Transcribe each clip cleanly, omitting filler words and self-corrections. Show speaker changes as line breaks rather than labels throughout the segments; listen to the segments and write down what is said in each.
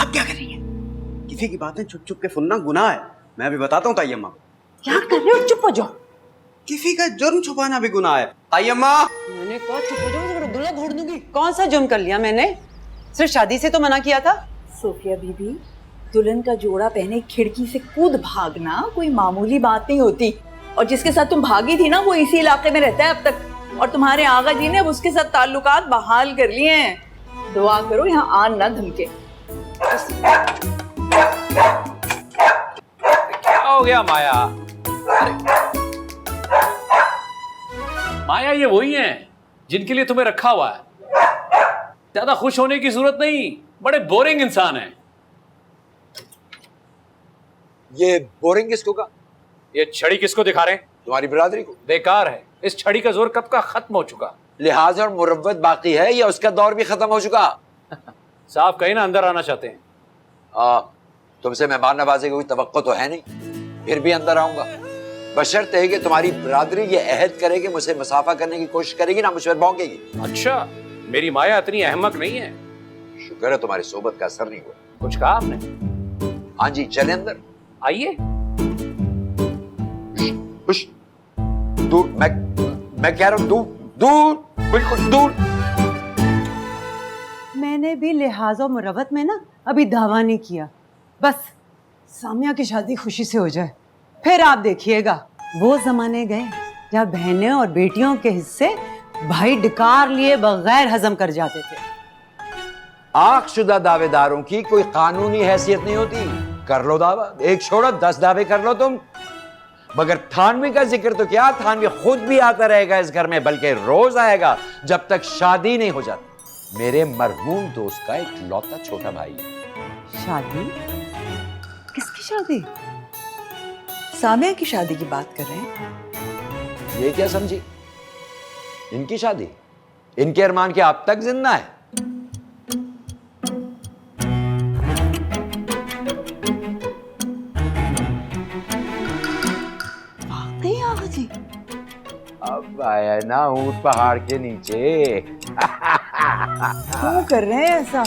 आप क्या कर रही हैं? किसी की बातें छुप छुप के सुनना गुनाह है। मैं अभी बताता हूँ ताई अम्मा को।
क्या कर रहे हो? चुप हो जाओ।
किसी का जुर्म छुपाना भी गुनाह है। ताई अम्मा,
मैंने कहा चुप हो जाओ, तो दुल्हा घोड़ दूंगी। कौन सा जुर्म कर लिया मैंने? सिर्फ शादी से तो मना किया था।
सोफिया बीबी, दुल्हन का जोड़ा पहने खिड़की से कूद भागना कोई मामूली बात नहीं होती। और जिसके साथ तुम भागी थी ना, वो इसी इलाके में रहता है अब तक। और तुम्हारे आगा जी ने अब उसके साथ ताल्लुकात बहाल कर लिए हैं। दुआ करो यहाँ आन ना धमके।
क्या हो गया माया? माया ये वही हैं जिनके लिए तुम्हें रखा हुआ है। ज्यादा खुश होने की जरूरत नहीं, बड़े बोरिंग इंसान हैं।
ये बोरिंग किसको का?
ये छड़ी किसको दिखा रहे हैं?
तुम्हारी बिरादरी को।
बेकार है, इस छड़ी का जोर कब का खत्म हो चुका।
लिहाज और मुरव्वत बाकी है या उसका दौर भी खत्म हो चुका?
साफ कहीं ना अंदर आना चाहते हैं।
तुमसे मेहमान नवाजी की कोई तवक्को तो है नहीं, फिर भी अंदर आऊंगा। बशर्ते है कि तुम्हारी बिरादरी ये अहद करे कि मुझसे मुसाफा करने की कोशिश करेगी ना, मुझ पर भौंकेगी।
अच्छा, मेरी माया इतनी अहमक नहीं है।
शुक्र है तुम्हारी सोबत का असर नहीं हुआ।
कुछ कहा आपने?
हाँ जी, चले अंदर।
आइए।
दूर, मैं कह रहा हूं दूर, दूर, बिल्कुल दूर।
मैंने भी लिहाज और मुरव्वत में ना अभी दावा नहीं किया। बस सामिया की शादी खुशी से हो जाए, फिर आप देखिएगा। वो जमाने गए जब बहनें और बेटियों के हिस्से भाई डिकार लिए बगैर हजम कर जाते थे।
आखशुदा दावेदारों की कोई कानूनी हैसियत नहीं होती। कर लो दावा, एक छोड़ो 10 दावे कर लो तुम। मगर थानवी का जिक्र तो क्या, थानवी खुद भी आता रहेगा इस घर में, बल्कि रोज आएगा जब तक शादी नहीं हो जाती। मेरे मरहूम दोस्त का एक लौता छोटा भाई।
शादी? किसकी शादी?
सामिया की शादी की बात कर रहे हैं।
ये क्या समझी? इनकी शादी? इनके अरमान क्या अब तक जिंदा है? अब आया ना ऊंट पहाड़ के नीचे।
क्यों कर रहे हैं ऐसा?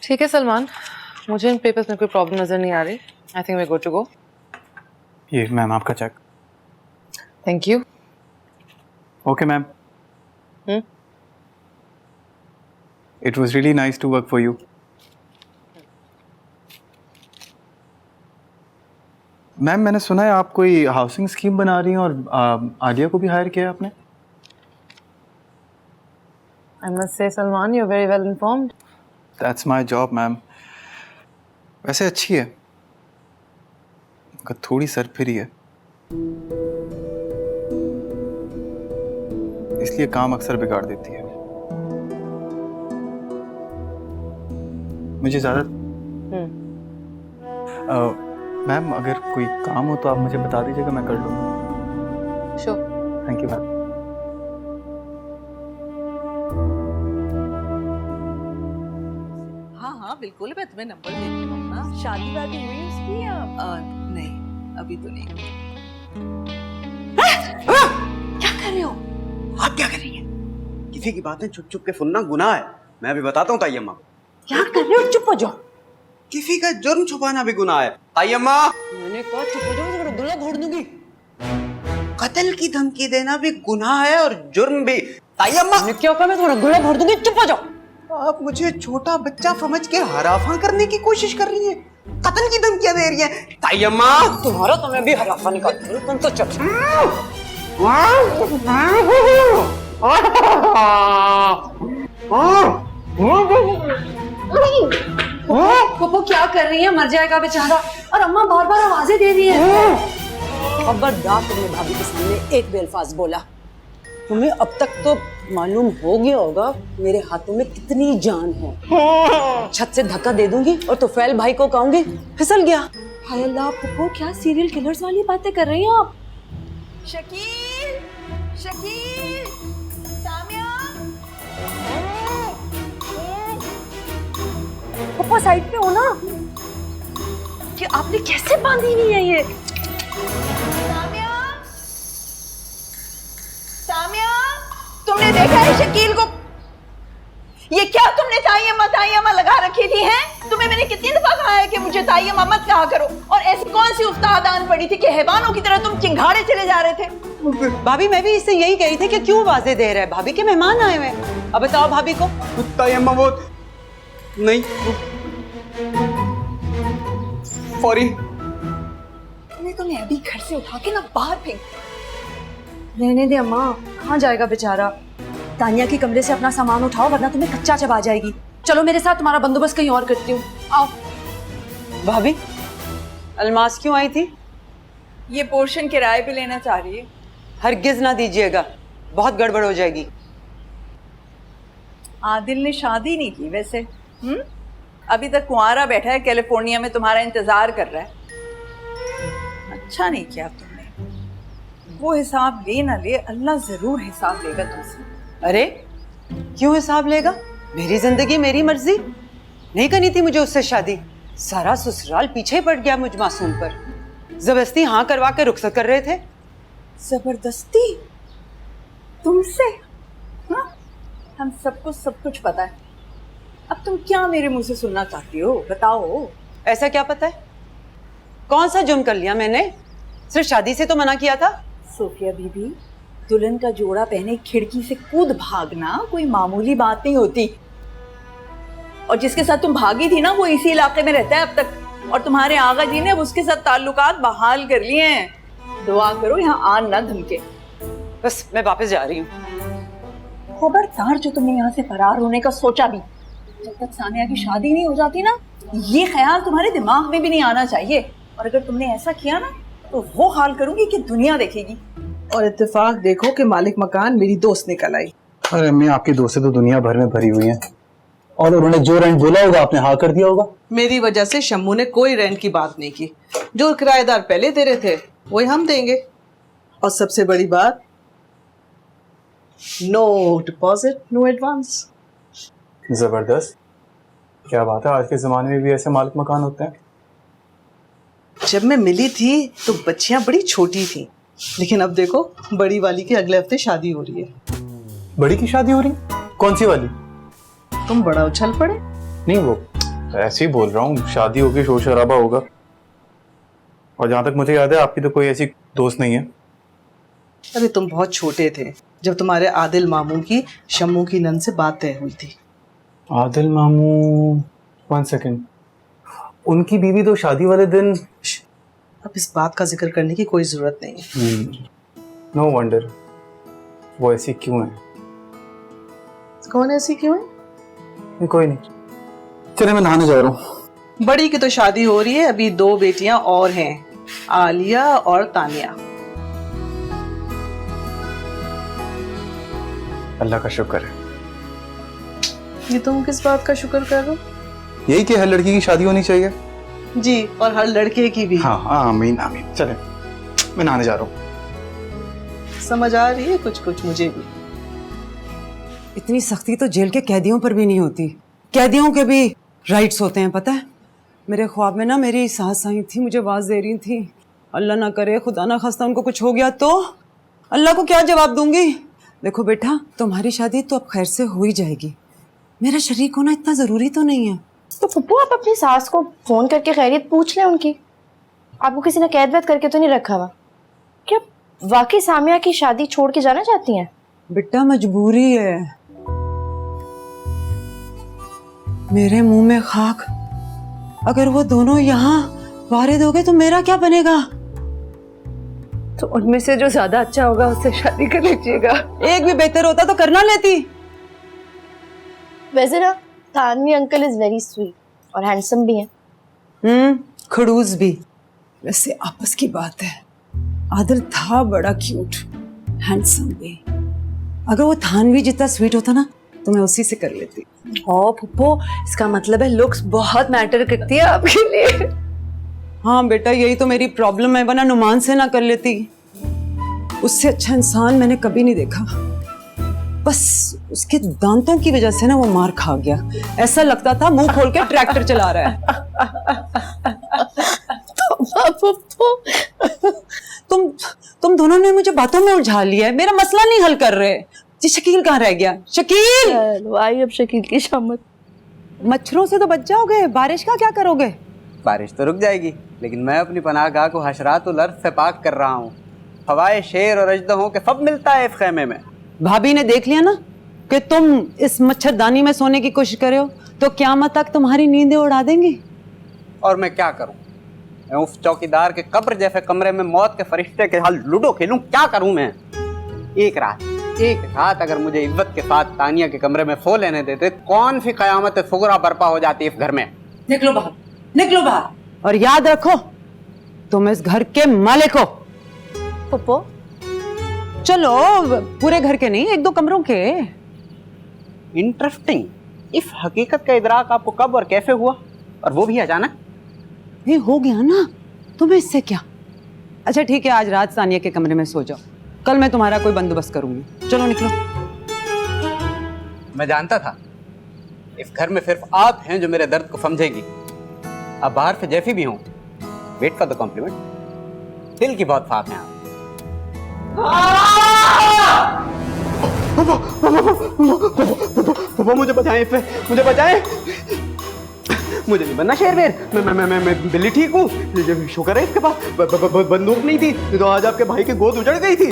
ठीक है सलमान, मुझे इन पेपर्स में कोई प्रॉब्लम नजर नहीं आ रही। I think we good to go.
ये मैम आपका check.
Thank you.
Okay ma'am. It was really nice to work for you. Ma'am मैंने सुना है आप कोई हाउसिंग स्कीम बना रही हैं और आलिया को भी हायर किया है आपने।
I must say Salman, you are very well informed.
That's my job ma'am. वैसे अच्छी है, मगर थोड़ी सरफिरी है, इसलिए काम अक्सर बिगाड़ देती है। मुझे ज़्यादा मैम अगर कोई काम हो तो आप मुझे बता दीजिएगा, मैं कर लूँगा।
श्योर।
Thank you ma'am.
हाँ हाँ बिल्कुल, मैं तुम्हें नंबर देती हूँ ना। शादी वादी हुई उसकी या नहीं? अभी तो नहीं।
क्या कर रहे हो?
आप क्या कर रही हैं? किसी की बातें छुप छुप के सुनना गुनाह है। मैं अभी बताता हूँ ताई अम्मा को।
क्या कर रहे हो? चुप हो जाओ।
किसी का जुर्म छुपाना भी गुनाह है। ताई अम्मा,
मैंने कहा चुप हो जाओ, तो दुल्हा घोड़ दूंगी।
कत्ल की धमकी देना भी गुनाह है और जुर्म भी। ताई अम्मा,
मैंने क्या कहा? मैं तुम्हारा दुल्हा घोड़ दूंगी। चुप हो जाओ।
आप मुझे छोटा बच्चा समझ के हराफा करने की कोशिश कर रही हैं, कत्ल की धमकियां दे रही हैं। ताई अम्मा,
तुम्हारा तो मैं भी हराफा निकालती हूँ। तुम तो चुप।
पप्पू क्या कर रही है? मर जाएगा बेचारा। और अम्मा बार बार आवाजें दे रही है।
खबरदार तुमने भाभी के सामने एक भी अल्फाज बोला। तुम्हें अब तक तो मालूम हो गया होगा मेरे हाथों में कितनी जान है। छत से धक्का दे दूंगी और तुफैल भाई को कहूंगी फिसल गया।
हाय अल्लाह पप्पू, क्या सीरियल किलर्स वाली बातें कर रही हैं आप? शकील, शकील, सामिया, पप्पू साइड पे हो ना।
कि आपने कैसे बांधी हुई है ये?
सामिया, सामिया, तुमने देखा है शकील को? ये क्या तुमने तायम्मा लगा रखी थी हैं? तुम्हें मैंने कितनी दफा कहा है कि मुझे तायम्मा मत कहा करो, और ऐसी कौन सी उस्तादान पड़ी थी कि हैवानों की तरह तुम चिंगाड़े चले जा रहे थे?
भाभी मैं भी इससे यही कही थी कि क्यों आवाजें दे रहे हैं, भाभी के मेहमान आए हुए हैं। अब बताओ भाभी को।
तायम्मा वो नहीं, सॉरी।
तुम्हें अभी घर से उठा के ना बाहर फेंक।
रहने दे अम्मा, कहाँ जाएगा बेचारा। तानिया के कमरे से अपना सामान उठाओ वरना तुम्हें कच्चा चबा जाएगी। चलो मेरे साथ, तुम्हारा बंदोबस्त कहीं और करती हूँ। आओ।
भाभी अलमास क्यों आई थी?
ये पोर्शन किराए पे लेना चाह रही है।
हरगिज ना दीजिएगा, बहुत गड़बड़ हो जाएगी।
आदिल ने शादी नहीं की वैसे, अभी तक कुंवारा बैठा है, कैलिफोर्निया में तुम्हारा इंतजार कर रहा है। अच्छा नहीं किया तुमने। वो हिसाब ले ना ले, अल्लाह जरूर हिसाब लेगा तुमसे।
अरे क्यों हिसाब लेगा? मेरी जिंदगी मेरी मर्जी। नहीं करनी थी मुझे उससे शादी। सारा ससुराल पीछे पड़ गया मुझ मासूम पर। जबरदस्ती हाँ करवा के रुखसत कर रहे थे।
जबरदस्ती तुमसे? हाँ, हम सबको सब कुछ पता है। अब तुम क्या मेरे मुंह से सुनना चाहती हो, बताओ।
ऐसा क्या पता है? कौन सा जुर्म कर लिया मैंने? सिर्फ शादी से तो मना किया था।
सोफिया बीबी, दुल्हन का जोड़ा पहने खिड़की से कूद भागना कोई मामूली बात नहीं होती। और जिसके साथ तुम भागी थी ना, वो इसी इलाके में रहता है अब तक, और तुम्हारे आगा जी ने अब उसके साथ ताल्लुकात बहाल कर लिए हैं। दुआ करो यहाँ आन ना धमके।
बस मैं वापस जा रही हूँ।
खबरदार जो तुमने यहाँ से फरार होने का सोचा भी, जब तक सानिया की शादी नहीं हो जाती ना, ये ख्याल तुम्हारे दिमाग में भी नहीं आना चाहिए। और अगर तुमने ऐसा किया ना, तो वो हाल करूंगी कि दुनिया देखेगी।
और इत्तेफाक देखो कि मालिक मकान मेरी दोस्त निकल आई।
अरे अम्मी, आपकी दोस्तें तो दुनिया भर में भरी हुई हैं, और उन्होंने जो रेंट बोला होगा आपने हाँ कर दिया होगा।
मेरी वजह से शम्मू ने कोई रेंट की बात नहीं की। जो किराएदार पहले दे रहे थे वही हम देंगे। और सबसे बड़ी बात, नो डिपॉजिट नो एडवांस।
जबरदस्त, क्या बात है, आज के जमाने में भी ऐसे मालिक मकान होते हैं।
जब मैं मिली थी तो बच्चियां बड़ी छोटी थी, लेकिन अब देखो बड़ी वाली की अगले हफ्ते शादी हो रही है।
बड़ी की शादी हो रही? कौन सी वाली?
तुम बड़ा उछल पड़े।
नहीं, वो ऐसे ही बोल रहा हूँ, शादी होगी, शोर शराबा होगा। और जहां तक मुझे याद है आपकी तो कोई ऐसी दोस्त नहीं है।
अरे तुम बहुत छोटे थे जब तुम्हारे आदिल मामू की शम्मू की नन से बात तय हुई थी।
आदिल मामू, 1 सेकेंड, उनकी बीवी तो शादी वाले दिन।
अब इस बात का जिक्र करने की कोई जरूरत नहीं है।
नो वंडर वो ऐसी क्यों है।
कौन ऐसी क्यों है?
कोई नहीं, चले मैं नहाने जा रहा हूँ।
बड़ी की तो शादी हो रही है, अभी 2 बेटियां और हैं, आलिया और तानिया।
अल्लाह का शुक्र है।
ये तुम किस बात का शुक्र कर रहे हो?
यही कि हर लड़की की शादी होनी चाहिए।
जी, और हर लड़के की भी।
हाँ आमीन आमीन। चले मैं नहाने जा रहा हूँ।
समझ आ रही है कुछ कुछ मुझे भी।
इतनी सख्ती तो जेल के कैदियों पर भी नहीं होती। कैदियों के भी राइट्स होते हैं, पता है। मेरे ख्वाब में ना मेरी सास आई थी, मुझे आवाज दे रही थी, अल्लाह ना करे खुदा ना खास्ता उनको कुछ हो गया तो अल्लाह को क्या जवाब दूंगी। देखो बेटा, तुम्हारी शादी तो अब खैर से हो ही जाएगी। मेरा शरीक होना इतना जरूरी तो नहीं है।
तो पप्पू आप अपनी सास को फोन करके खैरियत पूछ लें उनकी। आपको किसी ने कैद वैद करके तो नहीं रखा हुआ? क्या वाकई सामिया की शादी छोड़ के जाना चाहती हैं?
बेटा मजबूरी है। मेरे मुंह में खाक, अगर वो दोनों यहाँ वारिद हो गए तो मेरा क्या बनेगा?
तो उनमें से जो ज्यादा अच्छा होगा उससे शादी कर लीजिएगा।
एक भी बेहतर होता तो करना लेती।
वैसे ना Tanvi uncle is very sweet और हैंडसम भी हैं।
खड़ूस भी। वैसे आपस की बात है, आदिल था बड़ा क्यूट, हैंडसम भी। अगर वो थानवी जितना स्वीट होता ना तो मैं उसी से कर लेती।
ओ पुप्पो, इसका मतलब है लुक्स बहुत मैटर करती है आपके लिए।
हाँ बेटा, यही तो मेरी प्रॉब्लम है, वरना नुमान से ना कर लेती। उससे अच्छा इंसान मैंने कभी नहीं देखा। बस उसके दांतों की वजह से ना वो मार खा गया। ऐसा लगता था मुंह खोल के ट्रैक्टर चला रहा है। दोनों ने मुझे बातों में उलझा लिया है, मेरा मसला नहीं हल कर रहे। जी शकील कहाँ रह गया? शकील!
चलो आई अब शकील की शामत।
मच्छरों से तो बच जाओगे, बारिश का क्या करोगे?
बारिश तो रुक जाएगी, लेकिन मैं अपनी पनाहगाह को हशरातुल अर्द से पाक कर रहा हूँ। हवाए शेर और अजदहों के सब मिलता है इस खैमे में।
भाभी ने देख लिया ना कि तुम इस मच्छरदानी में सोने की कोशिश कर रहे हो, तो क़यामत तक तुम्हारी नींदें उड़ा देंगी।
और मैं क्या करूँ? मैं उस चौकीदार के कब्र जैसे कमरे में मौत के फरिश्ते के हाल लूडो खेलूं? क्या करूँ मैं? एक रात अगर मुझे इज्जत के साथ तानिया के कमरे में सो लेने देते, कौन सी कयामत सुगरा बर्पा हो जाती इस घर में।
निकलो बाहर, निकलो बाहर। और याद रखो, तुम इस घर के मालिक हो।
पप्पो
चलो, पूरे घर के नहीं, 1-2 कमरों के।
इंटरेस्टिंग। इस हकीकत का इदराक आपको कब और कैसे हुआ, और वो भी अचानक?
ये हो गया ना, तुम्हें इससे क्या। अच्छा ठीक है, आज रात सानिया के कमरे में सो जाओ, कल मैं तुम्हारा कोई बंदोबस्त करूंगी। चलो निकलो।
मैं जानता था इस घर में सिर्फ आप हैं जो मेरे दर्द को समझेगी। आप बाहर से जैसी भी हों, वेट फॉर द कॉम्प्लीमेंट, दिल की बहुत साफ हैं आप। मुझे बचाएं इससे, मुझे बचाएं। मुझे नहीं बनना शेरवेर, मैं बिल्ली ठीक हूँ। शुक्र है इसके पास बंदूक नहीं थी, तो आज आपके भाई की गोद उजड़ गई थी।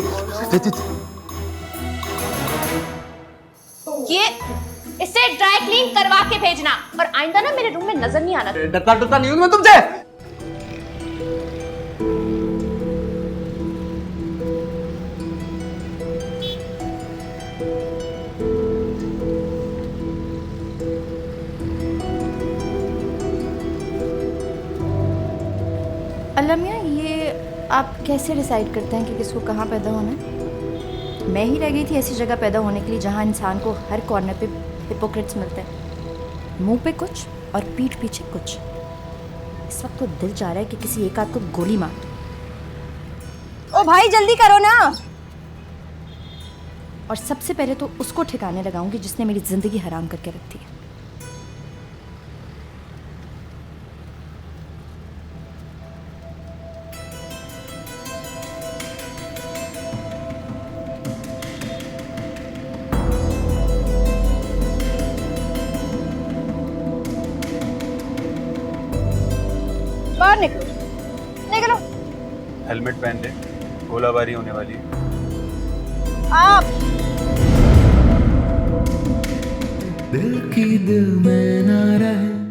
ये इसे ड्राई क्लीन करवा के भेजना, और आइंदा ना मेरे रूम में नजर नहीं आना।
डरता नहीं हूँ मैं तुमसे।
अल्लाह मियाँ, ये आप कैसे डिसाइड करते हैं कि किसको कहाँ पैदा होना है? मैं ही रह गई थी ऐसी जगह पैदा होने के लिए जहाँ इंसान को हर कॉर्नर पे हिपोक्रेट्स मिलते हैं, मुंह पे कुछ और पीठ पीछे कुछ। इस वक्त तो दिल चाह रहा है कि किसी एक आध को गोली मार दो। ओ भाई जल्दी करो ना। और सबसे पहले तो उसको ठिकाने लगाऊंगी जिसने मेरी जिंदगी हराम करके रख दी है। बाहर निकलो, निकलो।
हेलमेट पहन ले, गोलाबारी होने वाली है।
आप
दिल की दिल में ना रहे